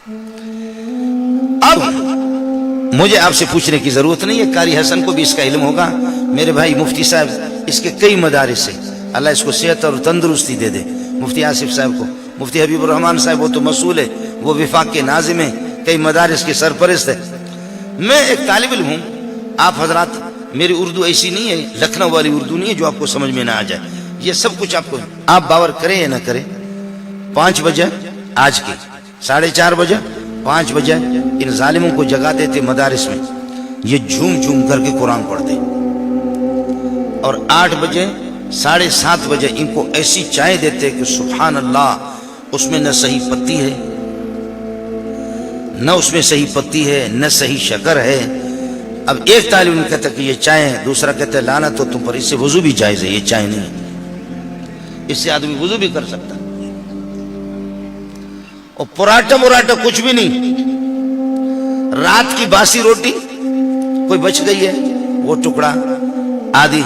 اب مجھے آپ سے پوچھنے کی ضرورت نہیں ہے، قاری حسن کو بھی اس کا علم ہوگا، میرے بھائی مفتی صاحب اس کے کئی مدارس سے، اللہ اس کو صحت اور تندرستی دے دے، مفتی آصف صاحب کو، مفتی حبیب الرحمان صاحب وہ تو مسئول ہے، وہ وفاق کے ناظم ہیں، کئی مدارس کے سرپرست ہے۔ میں ایک طالب علم ہوں، آپ حضرات میری اردو ایسی نہیں ہے، لکھنؤ والی اردو نہیں ہے جو آپ کو سمجھ میں نہ آ جائے، یہ سب کچھ آپ کو، آپ باور کریں یا نہ کریں، 5 بجے آج کے 4:30 بجے 5 بجے ان ظالموں کو جگاتے تھے مدارس میں، یہ جھوم جھوم کر کے قرآن پڑھتے، اور 8 بجے 7:30 بجے ان کو ایسی چائے دیتے کہ سبحان اللہ، اس میں نہ صحیح پتی ہے، نہ اس میں صحیح پتی ہے، نہ صحیح شکر ہے۔ اب ایک طالب علم کہتا کہ یہ چائے ہے، دوسرا کہتا ہے لعنت ہو تم پر، اس سے وضو بھی جائز ہے، یہ چائے نہیں ہے، اس سے آدمی وضو بھی کر سکتا، اور پراٹھا مراٹھا کچھ بھی نہیں، رات کی باسی روٹی کوئی بچ گئی ہے، وہ ٹکڑا آدھی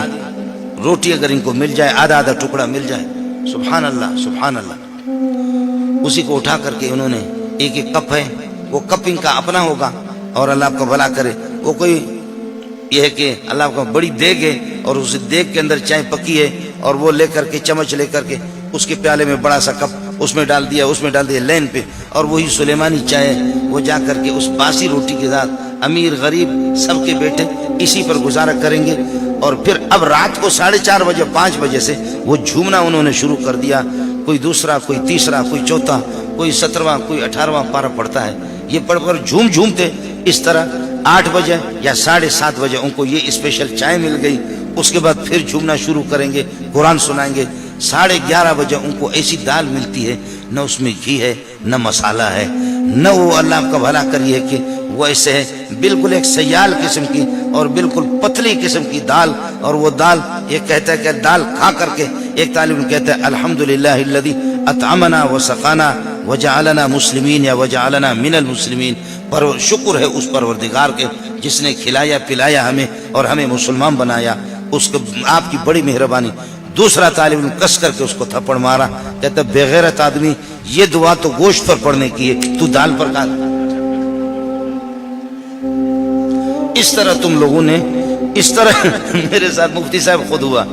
روٹی اگر ان کو مل جائے، آدھا آدھا ٹکڑا مل جائے، سبحان اللہ سبحان اللہ، اسی کو اٹھا کر کے انہوں نے ایک ایک کپ ہے، وہ کپ ان کا اپنا ہوگا، اور اللہ آپ کو بھلا کرے، وہ کوئی یہ ہے کہ اللہ آپ کو بڑی دیگ ہے، اور اس دیگ کے اندر چائے پکی ہے، اور وہ لے کر کے چمچ لے کر کے اس کے پیالے میں بڑا سا کپ اس میں ڈال دیا، اس میں ڈال دیا لین پہ، اور وہی سلیمانی چائے وہ جا کر کے اس باسی روٹی کے ساتھ امیر غریب سب کے بیٹے اسی پر گزارا کریں گے، اور پھر اب رات کو 4:30 بجے 5 بجے سے وہ جھومنا انہوں نے شروع کر دیا، کوئی دوسرا کوئی تیسرا کوئی چوتھا کوئی 17واں کوئی 18واں پارہ پڑھتا ہے، یہ پڑھ کر جھوم جھومتے، اس طرح 8 بجے یا 7:30 بجے ان کو یہ اسپیشل چائے مل گئی، اس کے بعد پھر جھومنا شروع کریں گے، قرآن سنائیں گے، 11:30 بجے ان کو ایسی دال ملتی ہے، نہ اس میں گھی ہے نہ مسالہ ہے، نہ وہ اللہ آپ کا بھلا کریے کہ وہ ایسے ہے بالکل ایک سیال قسم کی اور بالکل پتلی قسم کی دال، اور وہ دال یہ کہتا ہے کہ دال کھا کر کے ایک طالب علم کہتا ہے الحمدللہ الذی اطعمنا وسقانا وجعلنا مسلمین یا وجعلنا من المسلمین، پر شکر ہے اس پروردگار کے جس نے کھلایا پلایا ہمیں اور ہمیں مسلمان بنایا، اس کو آپ کی بڑی مہربانی۔ دوسرا طالب علم کس کر کے اس کو تھپڑ مارا، کہتا بے غیرت آدمی، یہ دعا تو گوشت پر پڑھنے کی ہے، تو دال پر کھا۔ اس طرح تم لوگوں نے، اس طرح میرے ساتھ مفتی صاحب خود ہوا،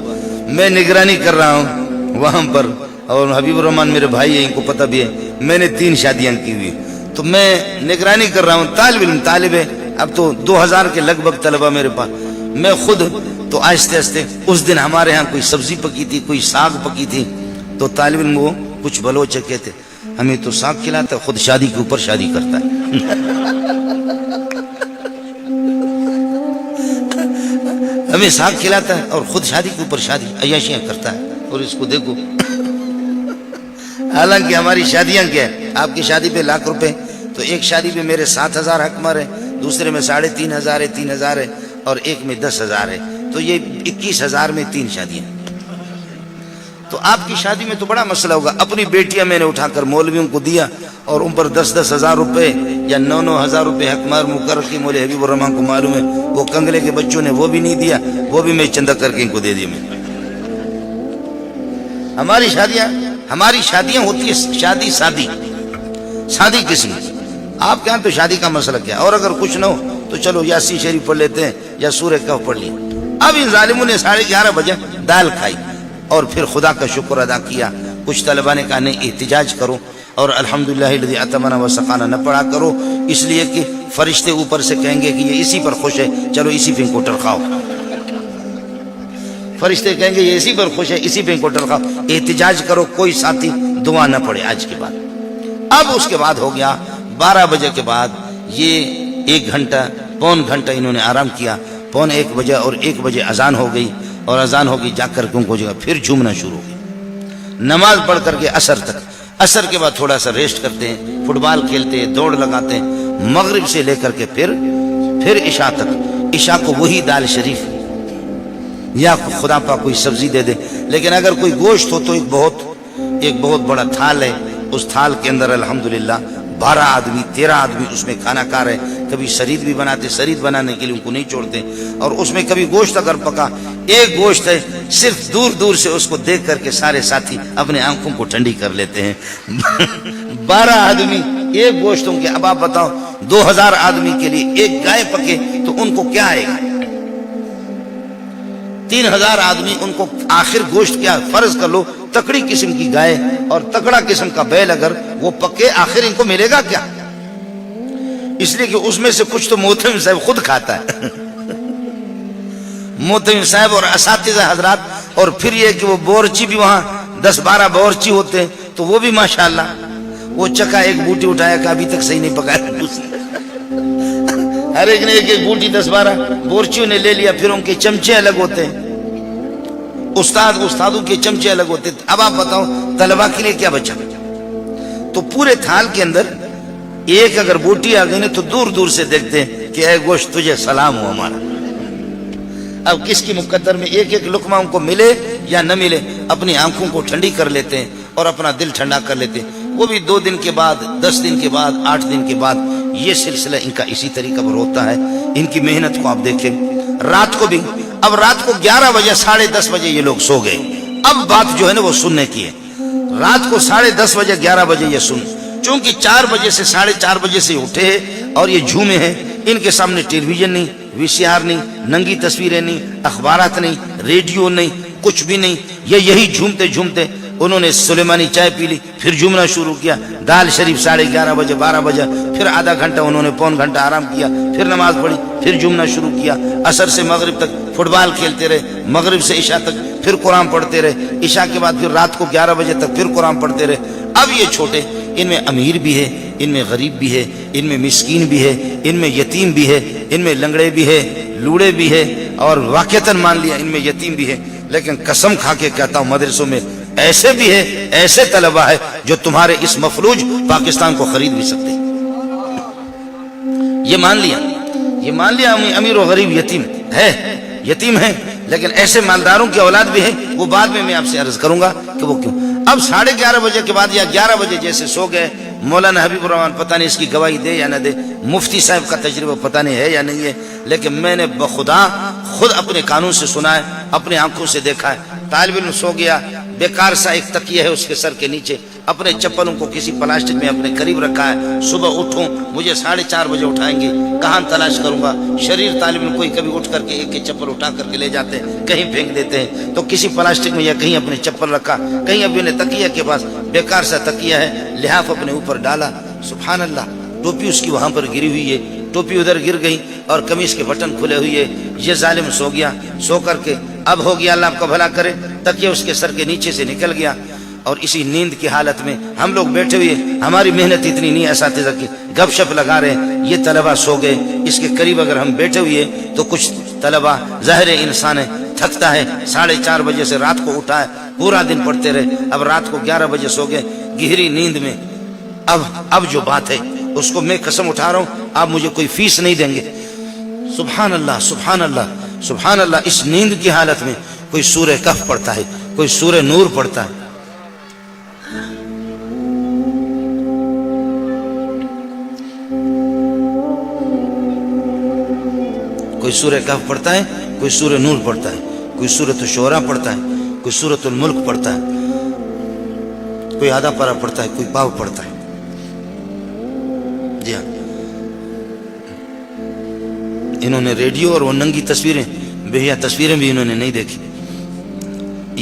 میں نگرانی کر رہا ہوں وہاں پر، اور حبیب الرحمان میرے بھائی ہیں، ان کو پتہ بھی ہے، میں نے 3 شادیاں کی ہوئی، تو میں نگرانی کر رہا ہوں، طالب علم طالب ہے، اب تو 2000 کے لگ بھگ طلبہ میرے پاس، میں خود تو آہستہ آہستہ، اس دن ہمارے ہاں کوئی سبزی پکی تھی کوئی ساگ پکی تھی، تو طالب علم وہ کچھ بلوچ کہتے ہمیں تو ساگ کھلاتا ہے، خود شادی کے اوپر شادی کرتا ہے ہمیں ساگ کھلاتا ہے اور خود شادی کے اوپر شادی عیاشیاں کرتا ہے، اور اس کو دیکھو حالانکہ ہماری شادیاں کیا ہے، آپ کی شادی پہ 1,00,000 روپے، تو ایک شادی پہ میرے 7,000 حکمر ہے، دوسرے میں 3,500 ہے، 3,000 ہے، اور ایک میں 10,000 ہے، تو یہ 21,000 میں 3 شادیاں۔ تو آپ کی شادی میں تو بڑا مسئلہ ہوگا، اپنی بیٹیاں میں نے اٹھا کر مولویوں کو دیا، اور ان پر 10,000 روپے یا 9,000 روپے حکمار مقرر کی، مولوی حبیب الرحمان کو معلوم ہے، وہ کنگلے کے بچوں نے وہ بھی نہیں دیا، وہ بھی میں چندہ کر کے ان کو دے دیا میں۔ ہماری شادیاں ہوتی ہے شادی سادی قسم، آپ کے ہاں تو شادی کا مسئلہ کیا، اور اگر کچھ نہ ہو تو چلو یاسین شریف پڑھ لیتے ہیں یا سورہ کہف پڑھ لیا۔ اب ان ظالموں نے 11:30 بجے دال کھائی، اور پھر خدا کا شکر ادا کیا، کچھ طلبہ نے کہا نہیں احتجاج کرو، اور الحمدللہ الذی اطعمنا وسقانا نہ پڑھا کرو، اس لیے کہ فرشتے اوپر سے کہیں گے کہ یہ اسی پر خوش ہے، چلو اسی پہ انکوٹر کھاؤ، فرشتے کہیں گے یہ اسی پر خوش ہے، اسی پہ انکوٹر کھاؤ، احتجاج کرو، کوئی ساتھی دعا نہ پڑھے آج کے بعد۔ اب اس کے بعد ہو گیا 12 بجے کے بعد، یہ 1 گھنٹہ پون گھنٹہ انہوں نے آرام کیا، 1:15 بجے اور 1 بجے اذان ہو گئی، اور اذان ہوگی جا کر کے ان کو جگہ پھر جھومنا شروع ہو گیا، نماز پڑھ کر کے عصر تک، عصر کے بعد تھوڑا سا ریسٹ کرتے ہیں، فٹ بال کھیلتے ہیں، دوڑ لگاتے ہیں، مغرب سے لے کر کے پھر عشاء تک، عشاء کو وہی دال شریف یا خدا پاک کوئی سبزی دے دے، لیکن اگر کوئی گوشت ہو تو ایک بہت بڑا تھال ہے، اس تھال کے اندر الحمدللہ 12 آدمی 13 آدمی اس میں کھانا کھا رہے، کبھی شرید بھی بناتے، شرید بنانے کے لیے ان کو نہیں چھوڑتے، اور اس میں کبھی گوشت اگر پکا، ایک گوشت ہے صرف دور دور سے اس کو دیکھ کر کے سارے ساتھی اپنے آنکھوں کو ٹھنڈی کر لیتے ہیں 12 آدمی ایک گوشتوں کے، اب آپ بتاؤ 2000 آدمی کے لیے ایک گائے پکے تو ان کو کیا آئے گا؟ 3000 آدمی، ان کو آخر گوشت کیا؟ فرض کر لو تکڑی قسم کی گائے اور تکڑا قسم کا بیل اگر وہ پکے، آخر ان کو ملے گا کیا؟ اس لیے کہ اس میں سے کچھ تو محتمم صاحب خود کھاتا ہے محتمم صاحب اور اساتذہ حضرات، اور پھر یہ کہ وہ بورچی بھی وہاں 10-12 بورچی ہوتے ہیں تو وہ بھی ماشاءاللہ وہ چکا ایک بوٹی اٹھایا کہ ابھی تک صحیح نہیں پکایا ہر ایک نے ایک ایک بوٹی 10-12 بورچیوں نے لے لیا، پھر ان کے چمچے الگ ہوتے ہیں، استادوں کے چمچے الگ ہوتے ہیں۔ اب آپ بتاؤ طلبہ کے لیے کیا بچا؟ تو پورے تھال کے اندر ایک اگر بوٹی آ گئی نا تو دور دور سے دیکھتے ہیں کہ اے گوشت تجھے سلام ہو ہمارا۔ اب کس کی مقدر میں ایک ایک لقمہ ان کو ملے یا نہ ملے، اپنی آنکھوں کو ٹھنڈی کر لیتے ہیں اور اپنا دل ٹھنڈا کر لیتے ہیں۔ وہ بھی 2 دن کے بعد، 10 دن کے بعد، 8 دن کے بعد، یہ سلسلہ ان کا اسی طریقہ پر ہوتا ہے۔ ان کی محنت کو آپ دیکھیں، رات کو بھی، اب رات کو 11 بجے 10:30 بجے یہ لوگ سو گئے، اب بات جو ہے نا وہ سننے کی ہے۔ رات کو 10:30 بجے 11 بجے یہ سن، چونکہ 4 بجے سے 4:30 بجے سے اٹھے اور یہ جھومے ہیں، ان کے سامنے ٹیلی ویژن نہیں، VCR نہیں، ننگی تصویریں نہیں، اخبارات نہیں، ریڈیو نہیں، کچھ بھی نہیں، یہ یہی جھومتے جھومتے انہوں نے سلیمانی چائے پی لی، پھر جھومنا شروع کیا، دال شریف 11:30 بجے 12 بجے، پھر آدھا گھنٹہ انہوں نے پون گھنٹہ آرام کیا، پھر نماز پڑھی، پھر جھومنا شروع کیا، عصر سے مغرب تک فٹ بال کھیلتے رہے، مغرب سے عشاء تک پھر قرآن پڑھتے رہے، عشاء کے بعد پھر رات کو 11 بجے تک پھر قرآن پڑھتے رہے۔ اب یہ چھوٹے، ان میں امیر بھی ہے، ان میں غریب بھی ہے، ان میں مسکین بھی ہے، ان میں یتیم بھی ہے، ان میں لنگڑے بھی ہے، لوڑے بھی ہے، اور واقعتاً مان لیا ان میں یتیم بھی ہے، لیکن قسم کھا کے کہتا ہوں مدرسوں میں ایسے بھی ہے، ایسے طلبہ ہے جو تمہارے اس مفلوج پاکستان کو خرید بھی سکتے ہیں۔ یہ مان لیا امیر و غریب یتیم ہے، لیکن ایسے مالداروں کی اولاد بھی ہے، وہ بعد میں آپ سے عرض کروں گا کہ وہ کیوں۔ اب 11:30 بجے کے بعد یا 11 بجے جیسے سو گئے، مولانا حبیب الرحمان پتہ نہیں اس کی گواہی دے یا نہ دے، مفتی صاحب کا تجربہ پتہ نہیں ہے یا نہیں ہے، لیکن میں نے بخدا خود اپنے کانوں سے سنا ہے، اپنے آنکھوں سے دیکھا ہے۔ طالب علم سو گیا، بیکار سا ایک تکیہ ہے اس کے سر کے نیچے، اپنے چپلوں کو کسی پلاسٹک میں اپنے قریب رکھا ہے، صبح اٹھوں مجھے 4:30 بجے اٹھائیں گے، کہاں تلاش کروں گا؟ شریر طالب علم کوئی کبھی اٹھ کر کے ایک چپل اٹھا کر کے لے جاتے ہیں، کہیں پھینک دیتے ہیں، تو کسی پلاسٹک میں یا کہیں اپنے چپل رکھا، کہیں ابھی نے تکیہ کے پاس بیکار سا تکیہ ہے، لحاف اپنے اوپر ڈالا، سبحان اللہ، ٹوپی اس کی وہاں پر گری ہوئی ہے، ٹوپی ادھر گر گئی اور قمیص کے بٹن کھلے ہوئے، یہ ظالم سو گیا، سو کر کے اب ہو گیا، اللہ آپ کا بھلا کرے، تکیہ اس کے سر کے نیچے سے نکل گیا، اور اسی نیند کی حالت میں ہم لوگ بیٹھے ہوئے، ہماری محنت اتنی نہیں، اساتذہ کی گپ شپ لگا رہے ہیں، یہ طلبہ سو گئے، اس کے قریب اگر ہم بیٹھے ہوئے تو کچھ طلبہ، ظاہر انسان ہے، تھکتا ہے، 4:30 بجے سے رات کو اٹھا ہے، پورا دن پڑھتے رہے، اب رات کو 11 بجے سو گئے گہری نیند میں۔ اب جو بات ہے اس کو میں قسم اٹھا رہا ہوں، آپ مجھے کوئی فیس نہیں دیں گے، سبحان اللہ سبحان اللہ سبحان اللہ، اس نیند کی حالت میں کوئی سورہ کہف پڑھتا ہے، کوئی سورہ نور پڑھتا ہے، کوئی سورہ کہف پڑھتا ہے، کوئی سورہ نور پڑھتا ہے، کوئی سورۃ الشعراء پڑھتا ہے، کوئی سورۃ الملک پڑھتا ہے، کوئی آدھا پارہ پڑھتا ہے، کوئی پاو پڑھتا ہے۔ جی ہاں، انہوں نے ریڈیو اور وہ ننگی تصویریں، بہیا تصویریں بھی انہوں نے نہیں دیکھی۔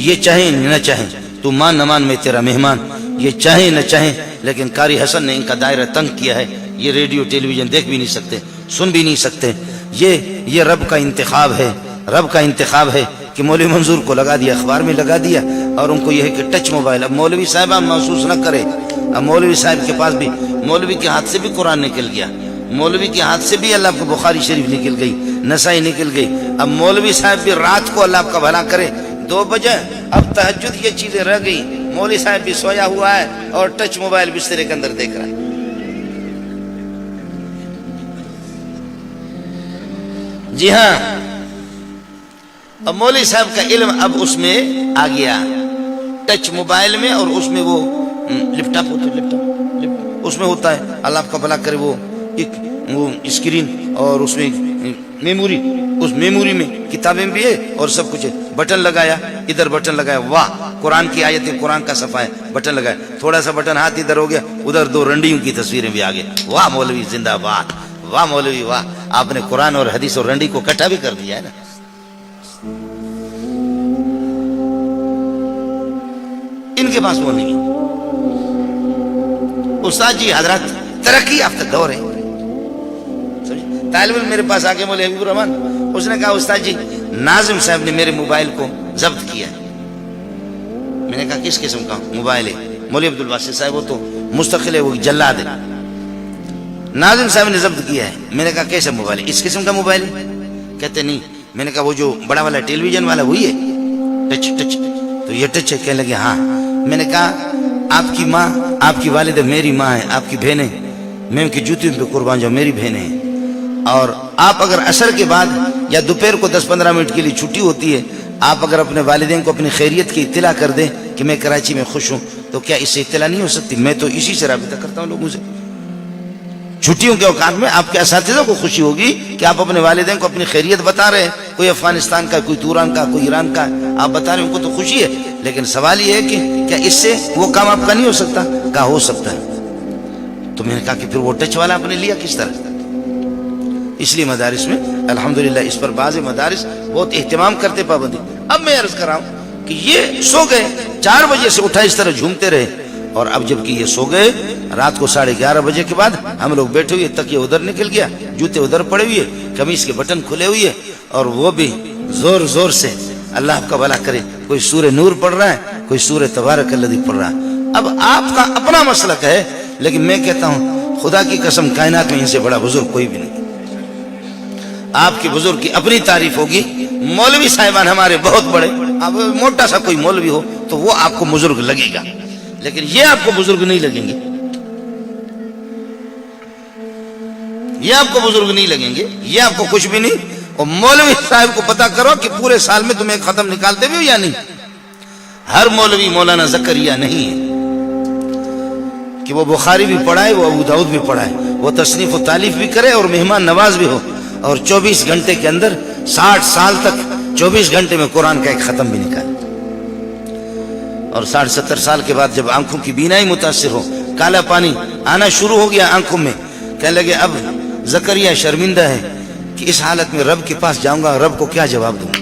یہ چاہیں نہ چاہیں، تو مان نہ مان میں تیرا مہمان، یہ چاہیں نہ چاہیں، لیکن قاری حسن نے ان کا دائرہ تنگ کیا ہے، یہ ریڈیو ٹیلی ویژن دیکھ بھی نہیں سکتے، سن بھی نہیں سکتے۔ یہ رب کا انتخاب ہے، رب کا انتخاب ہے کہ مولوی منظور کو لگا دیا، اخبار میں لگا دیا، اور ان کو یہ ہے کہ ٹچ موبائل۔ اب مولوی صاحبہ محسوس نہ کرے، اب مولوی صاحب کے پاس بھی، مولوی کے ہاتھ سے بھی قرآن نکل گیا، مولوی کے ہاتھ سے بھی اللہ کو بخاری شریف نکل گئی، نسائی نکل گئی، اب مولوی صاحب بھی رات کو اللہ کا بھلا کرے 2 بجے، اب تہجد یہ چیزیں رہ گئی، مولوی صاحب بھی سویا ہوا ہے اور ٹچ موبائل بسترے کے اندر دیکھ رہا ہے۔ جی ہاں، اب مولوی صاحب کا علم اب اس میں آ گیا، ٹچ موبائل میں، اور اس میں وہ لیپ ٹاپ ہوتا ہے، اس میں ہوتا ہے، اللہ آپ کا بھلا کرے، وہ اسکرین اور اس میں میموری، اس میموری میں کتابیں بھی ہے اور سب کچھ ہے، بٹن لگایا، ادھر بٹن لگایا، واہ قرآن کی آیت ہے، قرآن کا صفحہ ہے، بٹن لگائے، تھوڑا سا بٹن ہاتھ ادھر ہو گیا، ادھر دو رنڈیوں کی تصویریں بھی آ گئی. واہ مولوی زندہ باد، واہ مولوی واہ، آپ نے قرآن اور حدیث اور رنڈی کو اکٹھا بھی کر دیا ہے نا. ان کے پاس وہ نہیں ہے. استاد جی حضرات ترقی یافتہ دور ہے. طالب علم میرے پاس آ کے بولے حبیب الرحمان، اس نے کہا استاد جی ناظم صاحب نے میرے موبائل کو ضبط کیا. میں نے کہا کس قسم کا موبائل ہے؟ مولوی عبدالباسط صاحب وہ تو مستقل ہے، وہ جلاد ہے. ناظم صاحب نے ضبط کیا ہے. میں نے کہا کیسا موبائل ہے؟ اس قسم کا موبائل ہے؟ کہتے نہیں. میں نے کہا وہ جو بڑا والا ٹیلی ویژن والا وہی ہے؟ ٹچ ٹچ تو یہ ٹچ ہے؟ کہنے لگے ہاں. میں نے کہا آپ کی ماں، آپ کی والدہ میری ماں ہے، آپ کی بہنیں، میں ان کی جوتیوں پہ قربان جاؤں، میری بہنیں ہیں. اور آپ اگر عصر کے بعد یا دوپہر کو 10-15 منٹ کے لیے چھٹی ہوتی ہے، آپ اگر اپنے والدین کو اپنی خیریت کی اطلاع کر دیں کہ میں کراچی میں خوش ہوں، تو کیا اس سے اطلاع نہیں ہو سکتی؟ میں تو اسی سے رابطہ کرتا ہوں لوگوں سے. چھٹیوں کے اوقات میں آپ کے اساتذہ کو خوشی ہوگی کہ آپ اپنے والدین کو اپنی خیریت بتا رہے ہیں، کوئی افغانستان کا، کوئی توران کا، کوئی ایران کا، آپ بتا رہے ہیں، ان کو تو خوشی ہے. لیکن سوال یہ ہے کہ کیا اس سے وہ کام آپ کا نہیں ہو سکتا؟ کہا ہو سکتا ہے. تو میں نے کہا کہ پھر وہ ٹچ والا آپ نے لیا کس طرح؟ اس لیے مدارس میں الحمدللہ اس پر بعض مدارس بہت اہتمام کرتے، پابندی. اب میں عرض کر رہا ہوں کہ یہ سو گئے 4 بجے سے اٹھا اس طرح جھومتے رہے، اور اب جب کہ یہ سو گئے رات کو 11:30 بجے کے بعد ہم لوگ بیٹھے ہوئے، تکیہ ادھر نکل گیا، جوتے ادھر پڑے ہوئے، قمیص کے بٹن کھلے ہوئے، اور وہ بھی زور زور سے اللہ آپ کا بھلا کرے، کوئی سورہ نور پڑھ رہا ہے، کوئی سورہ تبارک الذی پڑھ رہا ہے. اب آپ کا اپنا مسلک ہے، لیکن میں کہتا ہوں خدا کی قسم کائنات میں ان سے بڑا بزرگ کوئی بھی نہیں. آپ کے بزرگ کی اپنی تعریف ہوگی. مولوی صاحبان ہمارے بہت بڑے، اب موٹا سا کوئی مولوی ہو تو وہ آپ کو بزرگ لگے گا، لیکن یہ آپ کو بزرگ نہیں لگیں گے، یہ آپ کو بزرگ نہیں لگیں گے، یہ آپ کو کچھ بھی نہیں. اور مولوی صاحب کو پتا کرو کہ پورے سال میں تمہیں ختم نکالتے بھی ہو یا نہیں. ہر مولوی مولانا زکریا نہیں ہے کہ وہ بخاری بھی پڑھائے، وہ ابو داؤد بھی پڑھائے، وہ تصنیف و تالیف بھی کرے اور مہمان نواز بھی ہو، اور 24 گھنٹے کے اندر 60 سال تک 24 گھنٹے میں قرآن کا ایک ختم بھی نکالے. اور 60-70 سال کے بعد جب آنکھوں کی بینائی متاثر ہو، کالا پانی آنا شروع ہو گیا آنکھوں میں، کہنے لگے اب زکریا شرمندہ ہے کہ اس حالت میں رب کے پاس جاؤں گا، رب کو کیا جواب دوں گا.